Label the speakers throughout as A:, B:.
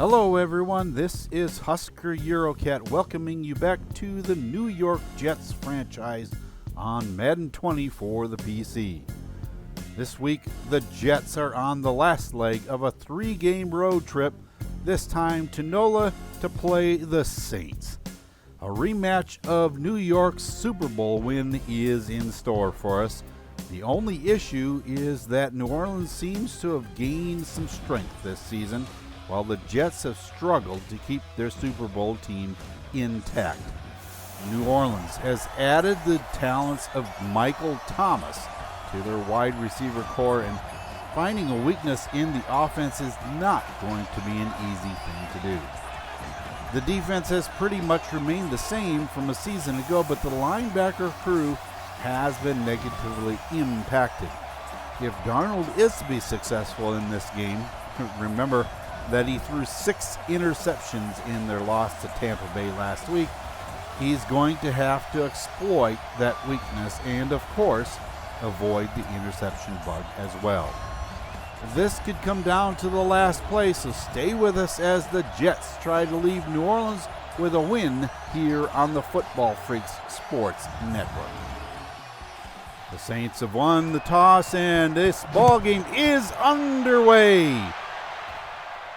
A: Hello everyone, this is Husker Eurocat welcoming you back to the New York Jets franchise on Madden 20 for the PC. This week, the Jets are on the last leg of a 3-game road trip, this time to NOLA to play the Saints. A rematch of New York's Super Bowl win is in store for us. The only issue is that New Orleans seems to have gained some strength this season, while the Jets have struggled to keep their Super Bowl team intact. New Orleans has added the talents of Michael Thomas to their wide receiver core, and finding a weakness in the offense is not going to be an easy thing to do. The defense has pretty much remained the same from a season ago, but the linebacker crew has been negatively impacted. If Darnold is to be successful in this game, remember that he threw 6 interceptions in their loss to Tampa Bay last week, he's going to have to exploit that weakness and, of course, avoid the interception bug as well. This could come down to the last play, so stay with us as the Jets try to leave New Orleans with a win here on the Football Freaks Sports Network. The Saints have won the toss, and this ball game is underway.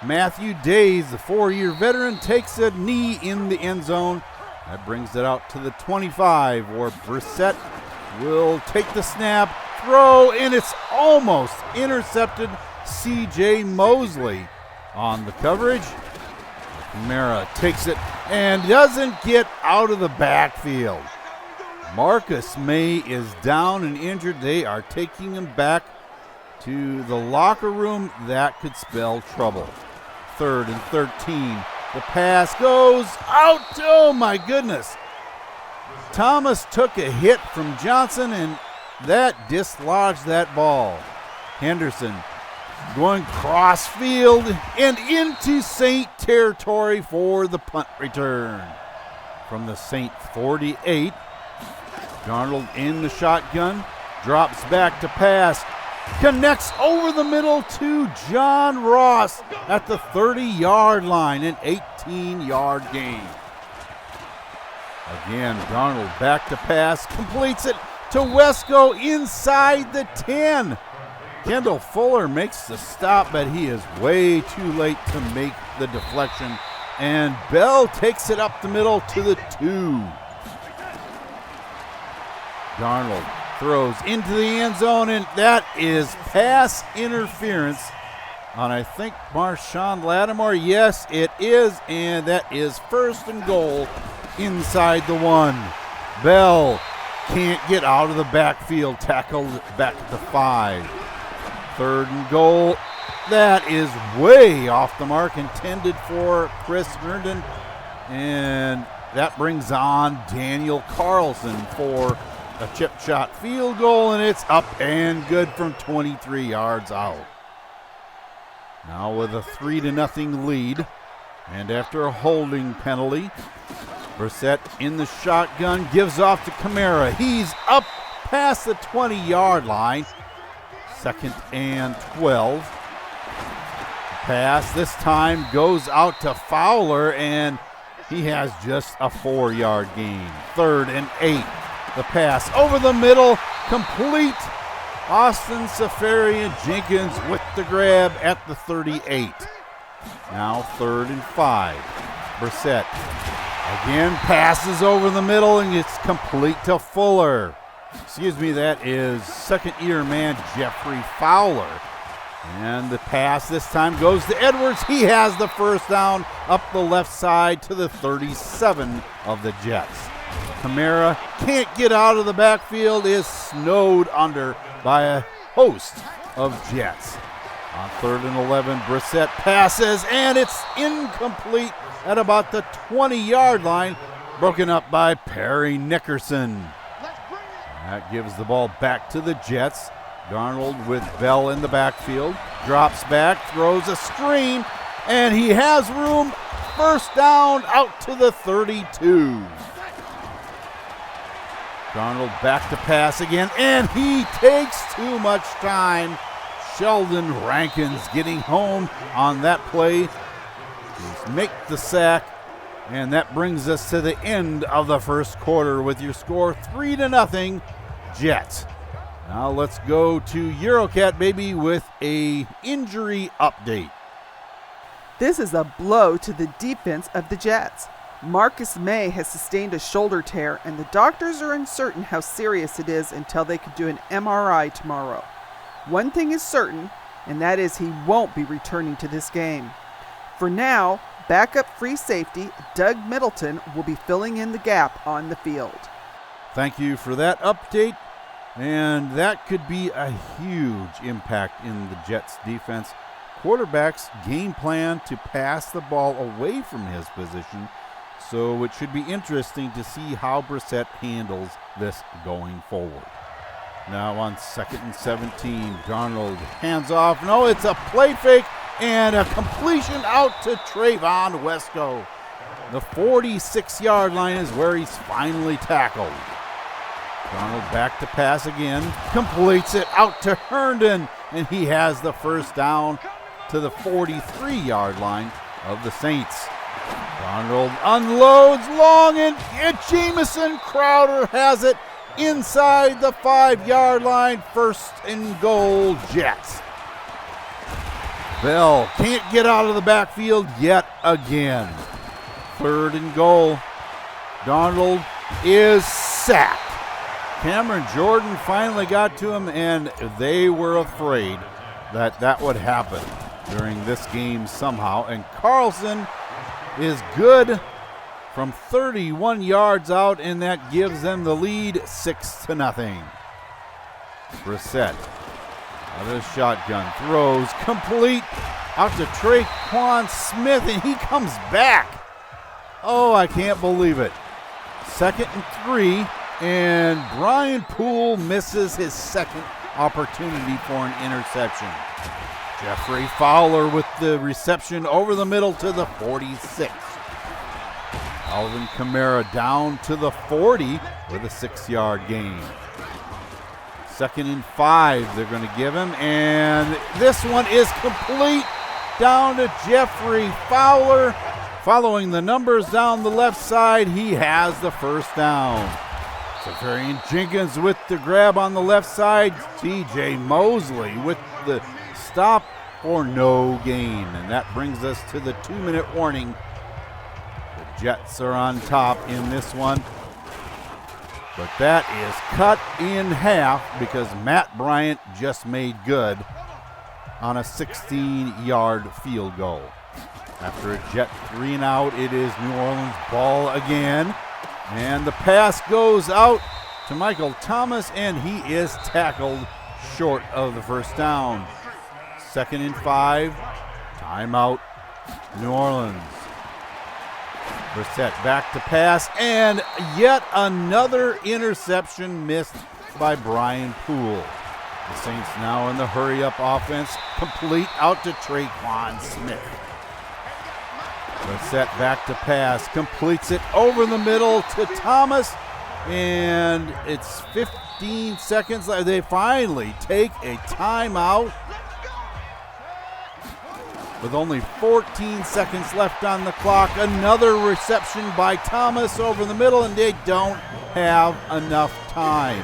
A: Matthew Days, the 4-year veteran, takes a knee in the end zone. That brings it out to the 25, where Brissett will take the snap, throw, and it's almost intercepted. C.J. Mosley on the coverage. Kamara takes it and doesn't get out of the backfield. Marcus May is down and injured. They are taking him back to the locker room. That could spell trouble. 3rd and 13. The pass goes out. Oh my goodness. Thomas took a hit from Johnson, and that dislodged that ball. Henderson going cross field and into Saint territory for the punt return. From the Saint 48, Darnold in the shotgun, drops back to pass, connects over the middle to John Ross at the 30-yard line, an 18-yard gain. Again, Darnold back to pass, completes it to Wesco inside the 10. Kendall Fuller makes the stop, but he is way too late to make the deflection, and Bell takes it up the middle to the 2. Darnold throws into the end zone, and that is pass interference on, I think, Marshawn Lattimore. Yes, it is, and that is 1st and goal inside the 1. Bell can't get out of the backfield, tackled back to 5. 3rd and goal. That is way off the mark, intended for Chris Herndon, and that brings on Daniel Carlson for a chip shot field goal, and it's up and good from 23 yards out. Now with a 3-0 lead, and after a holding penalty, Brissett in the shotgun gives off to Kamara. He's up past the 20-yard line. 2nd and 12. The pass this time goes out to Fowler, and he has just a 4-yard gain. 3rd and 8. The pass over the middle, complete. Austin Safarian-Jenkins with the grab at the 38. Now 3rd and 5. Brissett again passes over the middle, and it's complete to Fuller. That is 2nd-year man Jeffrey Fowler. And the pass this time goes to Edwards. He has the 1st down up the left side to the 37 of the Jets. Kamara can't get out of the backfield, is snowed under by a host of Jets. On 3rd and 11, Brissett passes, and it's incomplete at about the 20-yard line, broken up by Perry Nickerson. That gives the ball back to the Jets. Darnold with Bell in the backfield, drops back, throws a screen, and he has room. 1st down out to the 32. Darnold back to pass again, and he takes too much time. Sheldon Rankins getting home on that play. make the sack, and that brings us to the end of the first quarter with your score 3-0 Jets. Now let's go to Eurocat, baby, with a injury update.
B: This is a blow to the defense of the Jets. Marcus May has sustained a shoulder tear, and the doctors are uncertain how serious it is until they could do an MRI tomorrow. One thing is certain, and that is he won't be returning to this game. For now, backup free safety Doug Middleton will be filling in the gap on the field.
A: Thank you for that update, and that could be a huge impact in the Jets' defense. Quarterback's game plan to pass the ball away from his position, so it should be interesting to see how Brissett handles this going forward. Now on 2nd and 17, Darnold hands off. No, it's a play fake and a completion out to Trayvon Wesco. The 46-yard line is where he's finally tackled. Darnold back to pass again, completes it out to Herndon, and he has the first down to the 43-yard line of the Saints. Darnold unloads long, and Jamison Crowder has it inside the 5-yard line. 1st and goal, Jets. Bell can't get out of the backfield yet again. 3rd and goal. Darnold is sacked. Cameron Jordan finally got to him, and they were afraid that that would happen during this game somehow. And Carlson is good from 31 yards out, and that gives them the lead 6-0. Brissett out of the shotgun, throws complete out to Traquan Smith, and he comes back. Oh, I can't believe it. 2nd and 3, and Brian Poole misses his second opportunity for an interception. Jeffrey Fowler with the reception over the middle to the 46. Alvin Kamara down to the 40 with a 6-yard gain. 2nd and 5 they're going to give him, and this one is complete down to Jeffrey Fowler. Following the numbers down the left side, he has the first down. Safarian Jenkins with the grab on the left side. TJ Mosley with the stop for no gain, and that brings us to the 2-minute warning. The Jets are on top in this one, but that is cut in half because Matt Bryant just made good on a 16-yard field goal. After a Jet 3 and out, it is New Orleans ball again, and the pass goes out to Michael Thomas, and he is tackled short of the first down. 2nd and 5, timeout, New Orleans. Brissett back to pass, and yet another interception missed by Brian Poole. The Saints now in the hurry-up offense, complete out to Traquan Smith. Brissett back to pass, completes it over the middle to Thomas, and it's 15 seconds. They finally take a timeout with only 14 seconds left on the clock. Another reception by Thomas over the middle, and they don't have enough time.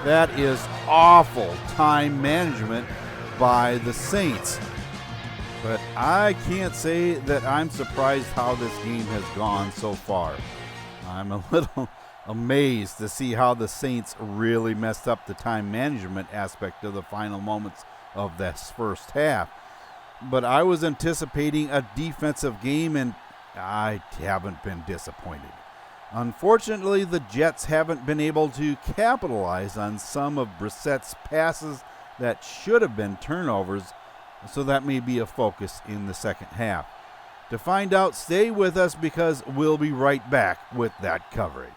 A: That is awful time management by the Saints. But I can't say that I'm surprised how this game has gone so far. I'm a little amazed to see how the Saints really messed up the time management aspect of the final moments of this first half. But I was anticipating a defensive game, and I haven't been disappointed. Unfortunately, the Jets haven't been able to capitalize on some of Brissett's passes that should have been turnovers, so that may be a focus in the second half. To find out, stay with us because we'll be right back with that coverage.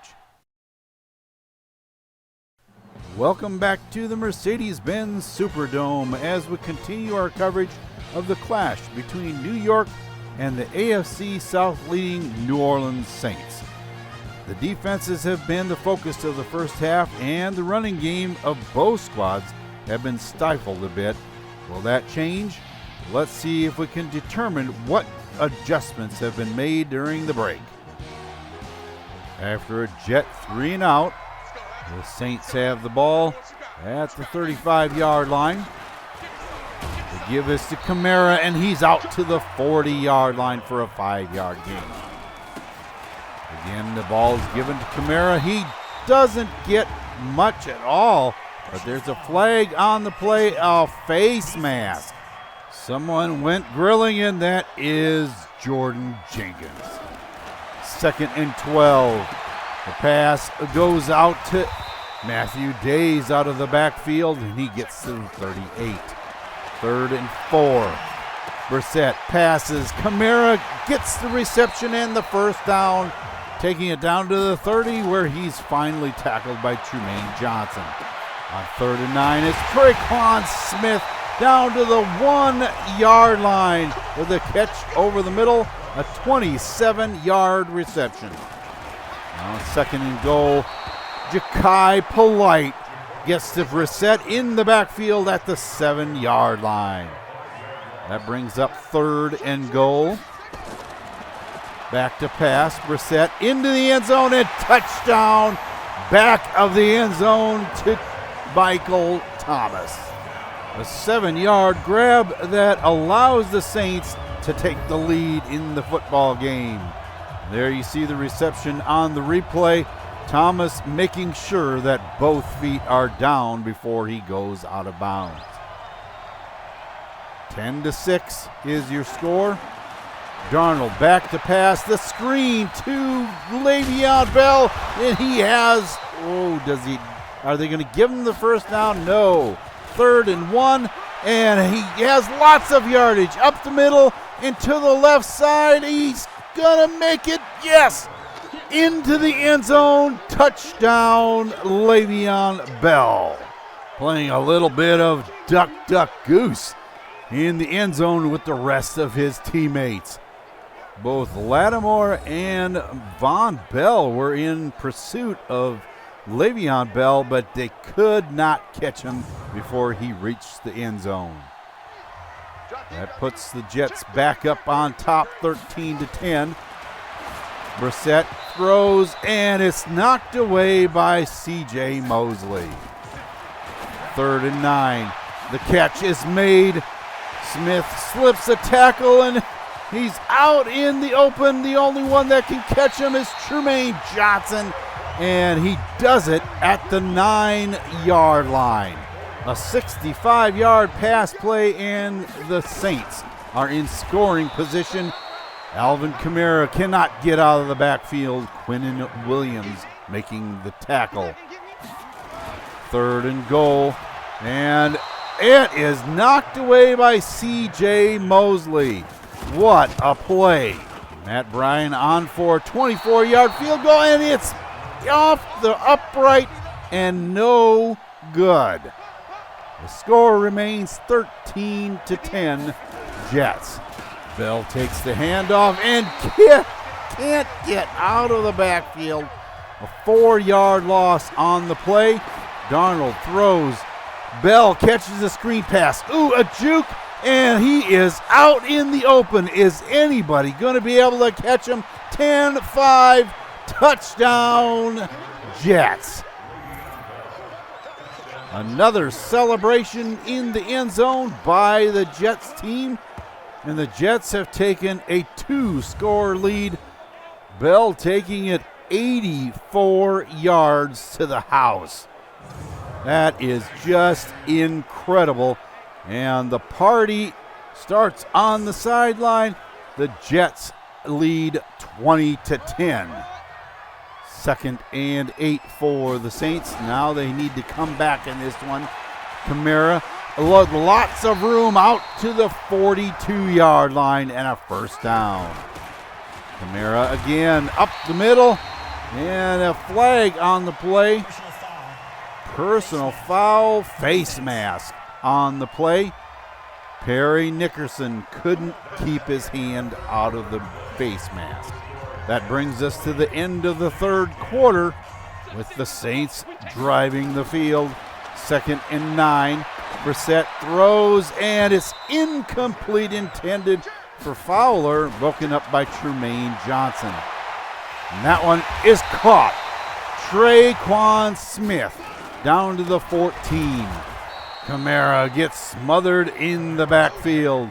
A: Welcome back to the Mercedes-Benz Superdome as we continue our coverage of the clash between New York and the AFC South leading New Orleans Saints. The defenses have been the focus of the first half, and the running game of both squads have been stifled a bit. Will that change? Let's see if we can determine what adjustments have been made during the break. After a Jet 3 and out, the Saints have the ball at the 35-yard line. They give this to Kamara, and he's out to the 40-yard line for a 5-yard gain. Again, the ball is given to Kamara. He doesn't get much at all, but there's a flag on the play, a face mask. Someone went grilling, and that is Jordan Jenkins. 2nd and 12. The pass goes out to Matthew Days out of the backfield, and he gets to 38. 3rd and 4. Brissett passes. Kamara gets the reception and the first down, taking it down to the 30, where he's finally tackled by Trumaine Johnson. On 3rd and 9, it's Traquan Smith down to the 1-yard line with a catch over the middle, a 27-yard reception. Now 2nd and goal, Ja'Kai Polite gets to Brissett in the backfield at the 7-yard line. That brings up 3rd and goal. Back to pass, Brissett into the end zone and touchdown. Back of the end zone to Michael Thomas. A 7-yard grab that allows the Saints to take the lead in the football game. There you see the reception on the replay. Thomas making sure that both feet are down before he goes out of bounds. 10-6 is your score. Darnold back to pass, the screen to Le'Veon Bell, and he has, are they going to give him the first down? No. 3rd and 1, and he has lots of yardage up the middle and to the left side. He's going to make it, yes, into the end zone. Touchdown, Le'Veon Bell. Playing a little bit of duck, duck, goose in the end zone with the rest of his teammates. Both Lattimore and Von Bell were in pursuit of Le'Veon Bell, but they could not catch him before he reached the end zone. That puts the Jets back up on top, 13-10. Brissett throws, and it's knocked away by C.J. Mosley. 3rd and 9. The catch is made. Smith slips a tackle, and he's out in the open. The only one that can catch him is Trumaine Johnson, and he does it at the 9-yard line. A 65-yard pass play, and the Saints are in scoring position. Alvin Kamara cannot get out of the backfield. Quinnen Williams making the tackle. 3rd and goal, and it is knocked away by C.J. Mosley. What a play. Matt Bryan on for a 24-yard field goal, and it's off the upright and no good. The score remains 13-10 Jets. Bell takes the handoff and can't get out of the backfield. A 4-yard loss on the play. Darnold throws. Bell catches a screen pass. A juke, and he is out in the open. Is anybody going to be able to catch him? 10-5, touchdown, Jets. Another celebration in the end zone by the Jets team, and the Jets have taken a 2-score lead. Bell taking it 84 yards to the house. That is just incredible. And the party starts on the sideline. The Jets lead 20-10. 2nd and 8 for the Saints. Now they need to come back in this one. Kamara, lots of room out to the 42-yard line and a first down. Kamara again up the middle, and a flag on the play. Personal foul, face mask on the play. Perry Nickerson couldn't keep his hand out of the face mask. That brings us to the end of the third quarter with the Saints driving the field. 2nd and 9. Brissett throws, and it's incomplete, intended for Fowler, broken up by Tremaine Johnson. And that one is caught. Traquan Smith down to the 14. Kamara gets smothered in the backfield.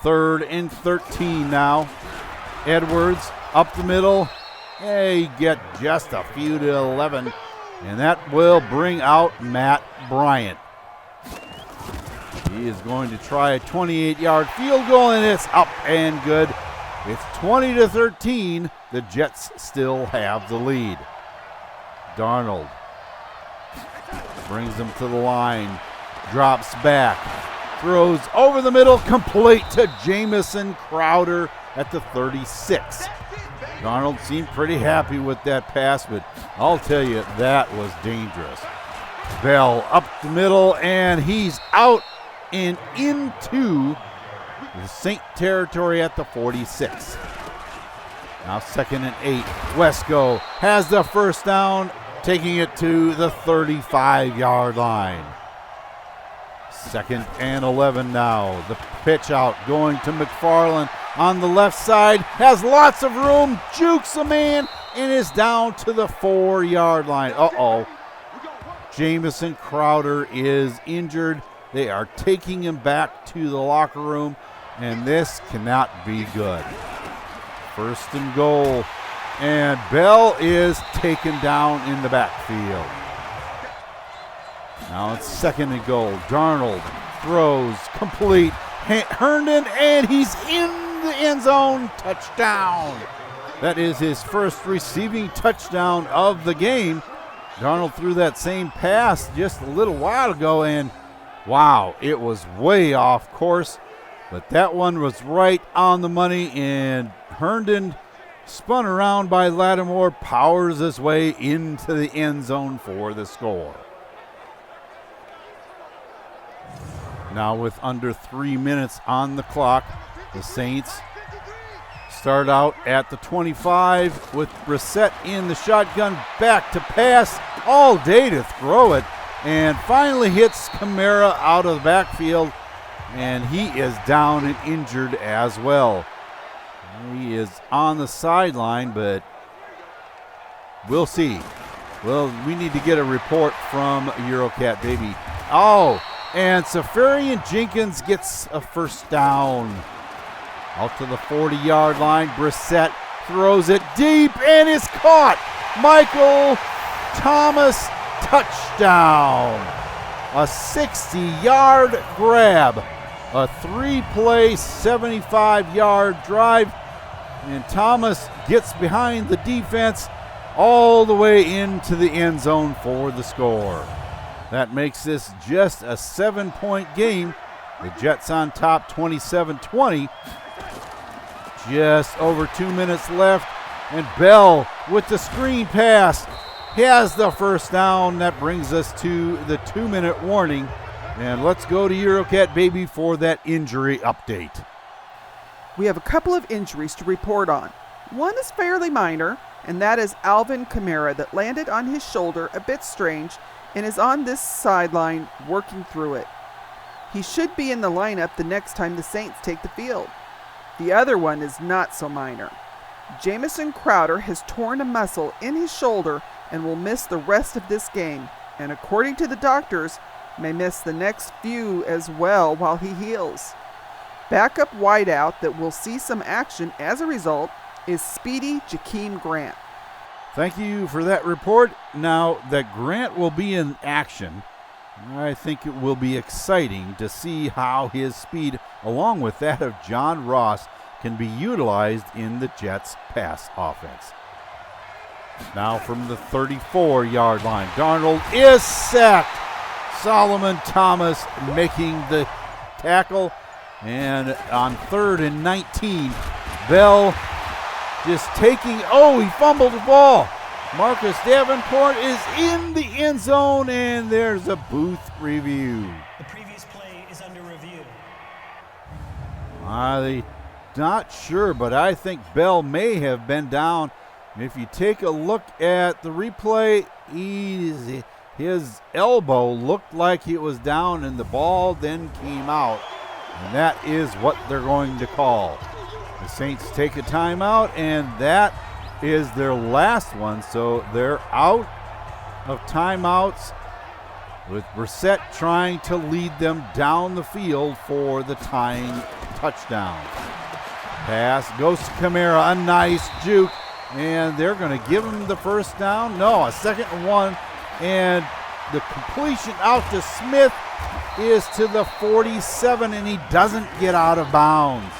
A: 3rd and 13 now. Edwards up the middle. They get just a few to 11. And that will bring out Matt Bryant. He is going to try a 28-yard field goal, and it's up and good. It's 20-13. The Jets still have the lead. Darnold brings them to the line, drops back, throws over the middle, complete to Jamison Crowder at the 36. Darnold seemed pretty happy with that pass, but I'll tell you, that was dangerous. Bell up the middle, and he's out and into the Saint territory at the 46. Now 2nd and 8. Wesco has the first down, taking it to the 35-yard line. 2nd and 11 now. The pitch out going to McFarland on the left side. Has lots of room, jukes a man, and is down to the 4-yard line. Uh-oh. Jamison Crowder is injured. They are taking him back to the locker room, and this cannot be good. 1st and goal, and Bell is taken down in the backfield. Now it's 2nd and goal. Darnold throws complete. Herndon, and he's in the end zone. Touchdown. That is his first receiving touchdown of the game. Darnold threw that same pass just a little while ago, and wow, it was way off course, but that one was right on the money, and Herndon, spun around by Lattimore, powers his way into the end zone for the score. Now with under 3 minutes on the clock, the Saints start out at the 25 with Brissett in the shotgun, back to pass, all day to throw it, and finally hits Kamara out of the backfield, and he is down and injured as well. He is on the sideline, but we'll see. Well, we need to get a report from Eurocat, baby. Oh, and Safarian Jenkins gets a first down. Out to the 40-yard line, Brissett throws it deep and is caught. Michael Thomas, touchdown. A 60-yard grab, a 3-play, 75-yard drive, and Thomas gets behind the defense all the way into the end zone for the score. That makes this just a 7-point game. The Jets on top 27-20. Just over 2 minutes left, and Bell with the screen pass has the first down. That brings us to the 2-minute warning, and let's go to Eurocat, baby, for that injury update.
B: We have a couple of injuries to report on. One is fairly minor, and that is Alvin Kamara that landed on his shoulder a bit strange and is on this sideline working through it. He should be in the lineup the next time the Saints take the field. The other one is not so minor. Jamison Crowder has torn a muscle in his shoulder and will miss the rest of this game, and according to the doctors, may miss the next few as well while he heals. Backup wideout that will see some action as a result is speedy Jakeem Grant.
A: Thank you for that report. Now that Grant will be in action, I think it will be exciting to see how his speed, along with that of John Ross, can be utilized in the Jets' pass offense. Now from the 34-yard line, Darnold is sacked. Solomon Thomas making the tackle, and on 3rd and 19, Bell just taking, he fumbled the ball. Marcus Davenport is in the end zone, and there's a booth review.
C: The previous play is under review.
A: I'm not sure, but I think Bell may have been down. If you take a look at the replay, his elbow looked like it was down, and the ball then came out. And that is what they're going to call. The Saints take a timeout, and that is their last one. So they're out of timeouts, with Brissett trying to lead them down the field for the tying touchdown. Pass goes to Kamara, a nice juke, and they're going to give him the first down. No, a 2nd and 1, and the completion out to Smith is to the 47, and he doesn't get out of bounds.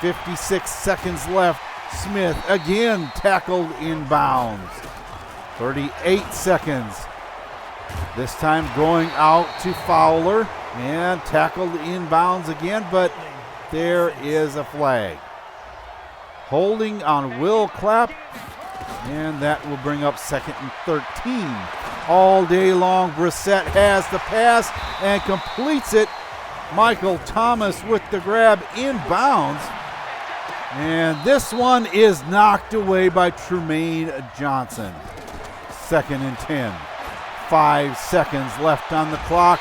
A: 56 seconds left. Smith again tackled in bounds. 38 seconds. This time going out to Fowler and tackled in bounds again, but there is a flag. Holding on Will Clapp, and that will bring up 2nd and 13. All day long, Brissett has the pass and completes it. Michael Thomas with the grab in bounds. And this one is knocked away by Tremaine Johnson. 2nd and 10. 5 seconds left on the clock.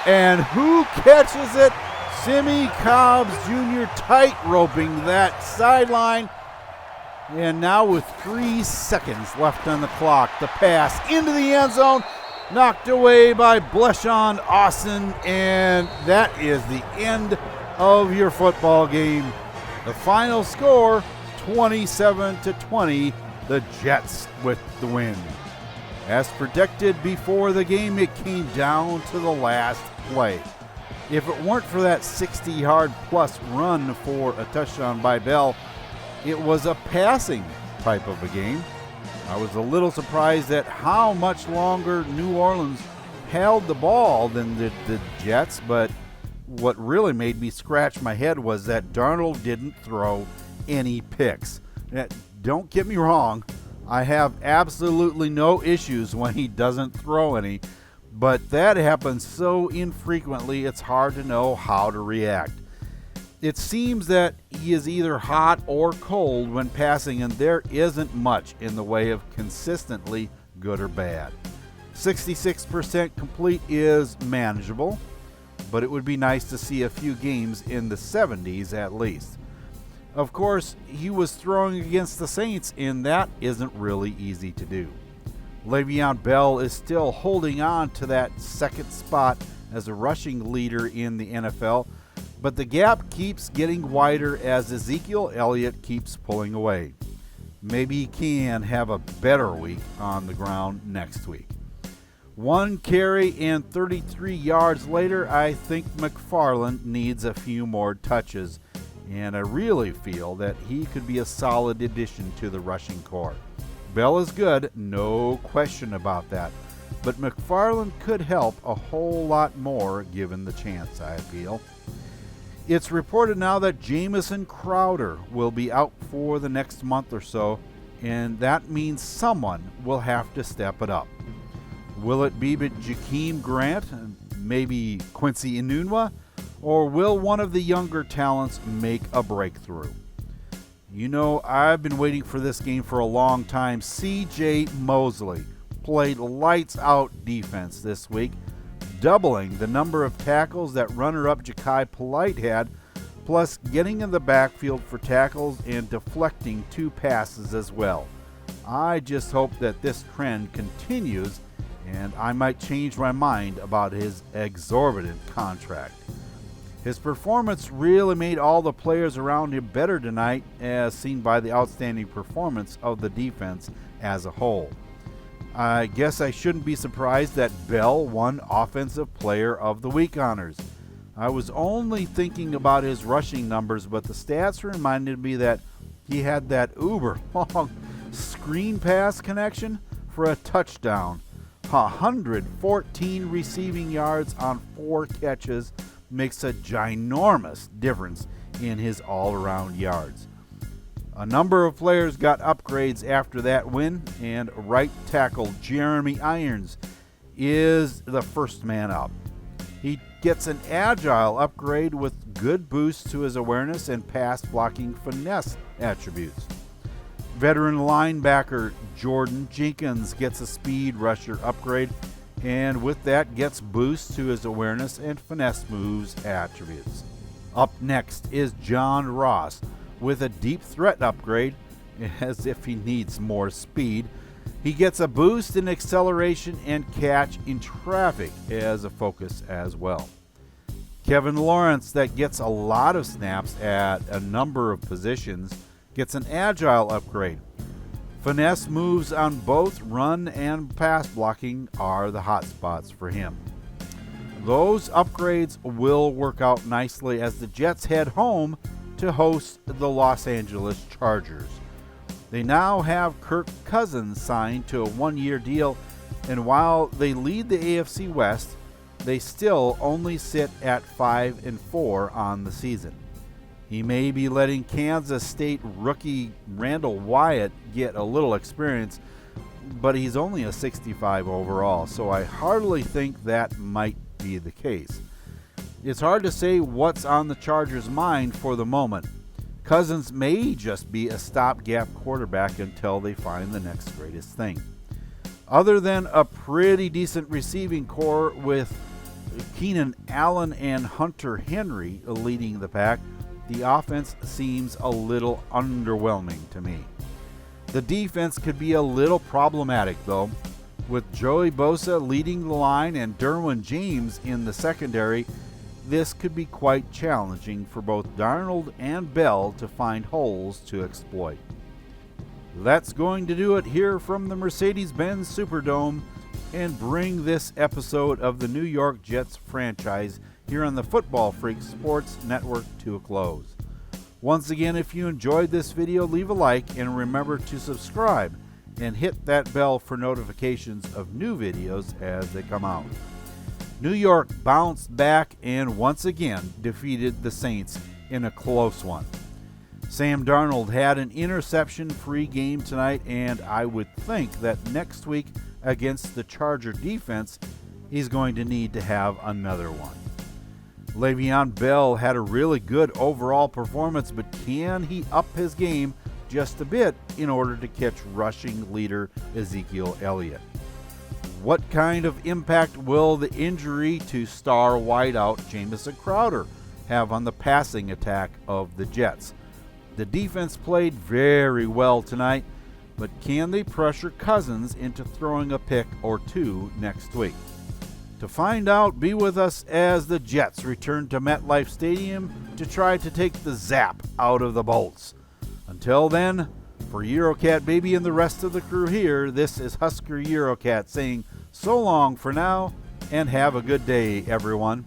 A: And who catches it? Simi Cobbs Jr. tight roping that sideline. And now with 3 seconds left on the clock, the pass into the end zone, knocked away by Bleshawn Austin, and that is the end of your football game. The final score, 27-20, the Jets with the win. As predicted before the game, it came down to the last play. If it weren't for that 60-yard plus run for a touchdown by Bell, it was a passing type of a game. I was a little surprised at how much longer New Orleans held the ball than the Jets, but what really made me scratch my head was that Darnold didn't throw any picks. Now, don't get me wrong, I have absolutely no issues when he doesn't throw any, but that happens so infrequently it's hard to know how to react. It seems that he is either hot or cold when passing, and there isn't much in the way of consistently good or bad. 66% complete is manageable, but it would be nice to see a few games in the 70s at least. Of course, he was throwing against the Saints, and that isn't really easy to do. Le'Veon Bell is still holding on to that second spot as a rushing leader in the NFL, but the gap keeps getting wider as Ezekiel Elliott keeps pulling away. Maybe he can have a better week on the ground next week. 1 carry and 33 yards later, I think McFarland needs a few more touches, and I really feel that he could be a solid addition to the rushing corps. Bell is good, no question about that, but McFarland could help a whole lot more given the chance, I feel. It's reported now that Jamison Crowder will be out for the next month or so, and that means someone will have to step it up. Will it be Jakeem Grant, maybe Quincy Enunwa, or will one of the younger talents make a breakthrough? You know, I've been waiting for this game for a long time. C.J. Mosley played lights-out defense this week, doubling the number of tackles that runner-up Ja'Kai Polite had, plus getting in the backfield for tackles and deflecting 2 passes as well. I just hope that this trend continues, and I might change my mind about his exorbitant contract. His performance really made all the players around him better tonight, as seen by the outstanding performance of the defense as a whole. I guess I shouldn't be surprised that Bell won Offensive Player of the Week honors. I was only thinking about his rushing numbers, but the stats reminded me that he had that uber long screen pass connection for a touchdown. 114 receiving yards on 4 catches makes a ginormous difference in his all-around yards. A number of players got upgrades after that win, and right tackle Jeremy Irons is the first man up. He gets an agile upgrade with good boosts to his awareness and pass blocking finesse attributes. Veteran linebacker Jordan Jenkins gets a speed rusher upgrade, and with that gets boosts to his awareness and finesse moves attributes. Up next is John Ross with a deep threat upgrade, as if he needs more speed. He gets a boost in acceleration and catch in traffic as a focus as well. Kevin Lawrence, that gets a lot of snaps at a number of positions, gets an agile upgrade. Finesse moves on both run and pass blocking are the hot spots for him. Those upgrades will work out nicely as the Jets head home to host the Los Angeles Chargers. They now have Kirk Cousins signed to a one-year deal, and while they lead the AFC West, they still only sit at 5-4 on the season. He may be letting Kansas State rookie Randall Wyatt get a little experience, but he's only a 65 overall, so I hardly think that might be the case. It's hard to say what's on the Chargers' mind for the moment. Cousins may just be a stopgap quarterback until they find the next greatest thing. Other than a pretty decent receiving core with Keenan Allen and Hunter Henry leading the pack, the offense seems a little underwhelming to me. The defense could be a little problematic though. With Joey Bosa leading the line and Derwin James in the secondary, this could be quite challenging for both Darnold and Bell to find holes to exploit. That's going to do it here from the Mercedes-Benz Superdome and bring this episode of the New York Jets franchise here on the Football Freak Sports Network to a close. Once again, if you enjoyed this video, leave a like and remember to subscribe and hit that bell for notifications of new videos as they come out. New York bounced back and once again defeated the Saints in a close one. Sam Darnold had an interception-free game tonight, and I would think that next week against the Charger defense, he's going to need to have another one. Le'Veon Bell had a really good overall performance, but can he up his game just a bit in order to catch rushing leader Ezekiel Elliott? What kind of impact will the injury to star wideout Jamison Crowder have on the passing attack of the Jets? The defense played very well tonight, but can they pressure Cousins into throwing a pick or two next week? To find out, be with us as the Jets return to MetLife Stadium to try to take the zap out of the Bolts. Until then, for Eurocat Baby and the rest of the crew here, this is Husker Eurocat saying so long for now and have a good day, everyone.